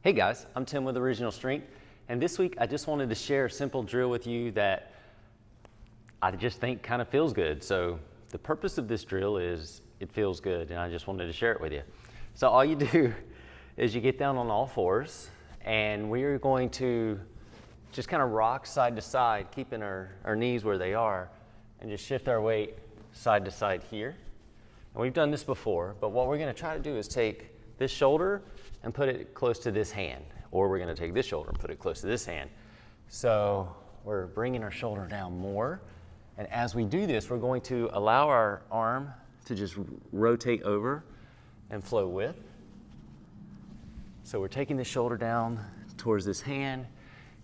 Hey guys, I'm Tim with Original Strength, and this week I just wanted to share a simple drill with you that I just think kind of feels good. So the purpose of this drill is it feels good, and I just wanted to share it with you. So all you do is you get down on all fours, and we're going to just kind of rock side to side, keeping our knees where they are, and just shift our weight side to side here. And we've done this before, but what we're going to try to do is take this shoulder and put it close to this hand, or we're going to take this shoulder and put it close to this hand. So we're bringing our shoulder down more, and as we do this, we're going to allow our arm to just rotate over and flow with. So we're taking the shoulder down towards this hand,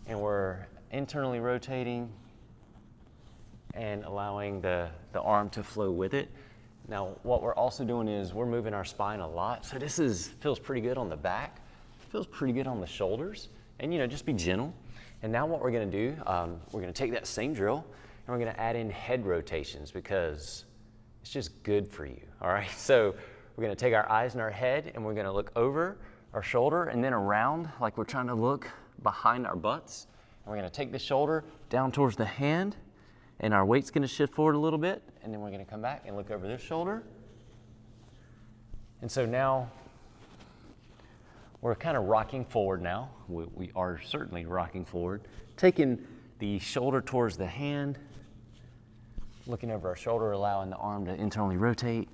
and we're internally rotating and allowing the arm to flow with it. Now, what we're also doing is we're moving our spine a lot. So this feels pretty good on the back, feels pretty good on the shoulders, and just be gentle. And now what we're gonna do, we're gonna take that same drill and we're gonna add in head rotations because it's just good for you, all right? So we're gonna take our eyes and our head and we're gonna look over our shoulder and then around like we're trying to look behind our butts. And we're gonna take the shoulder down towards the hand, and our weight's gonna shift forward a little bit, and then we're gonna come back and look over this shoulder. And so now we're kind of rocking forward now. We are certainly rocking forward. Taking the shoulder towards the hand, looking over our shoulder, allowing the arm to internally rotate.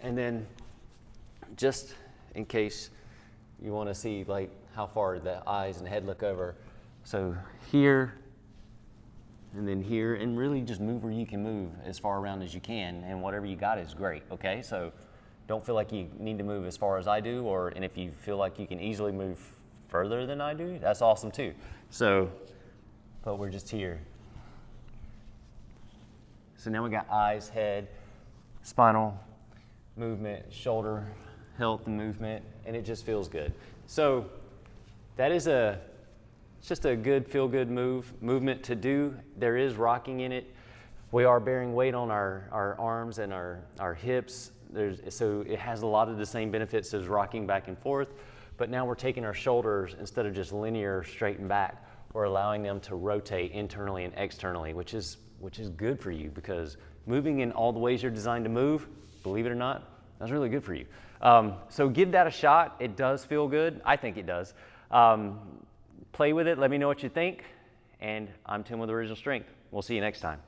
And then just in case you wanna see like how far the eyes and head look over. So here, and then here, and really just move where you can move as far around as you can, and whatever you got is great, okay? So don't feel like you need to move as far as I do, and if you feel like you can easily move further than I do, that's awesome too. So, but we're just here. So now we got eyes, head, spinal movement, shoulder health and movement, and it just feels good. So that is it's just a good, feel-good movement to do. There is rocking in it. We are bearing weight on our arms and our hips. So it has a lot of the same benefits as rocking back and forth, but now we're taking our shoulders, instead of just linear straight and back, we're allowing them to rotate internally and externally, which is good for you, because moving in all the ways you're designed to move, believe it or not, that's really good for you. So give that a shot. It does feel good. I think it does. Play with it. Let me know what you think. And I'm Tim with Original Strength. We'll see you next time.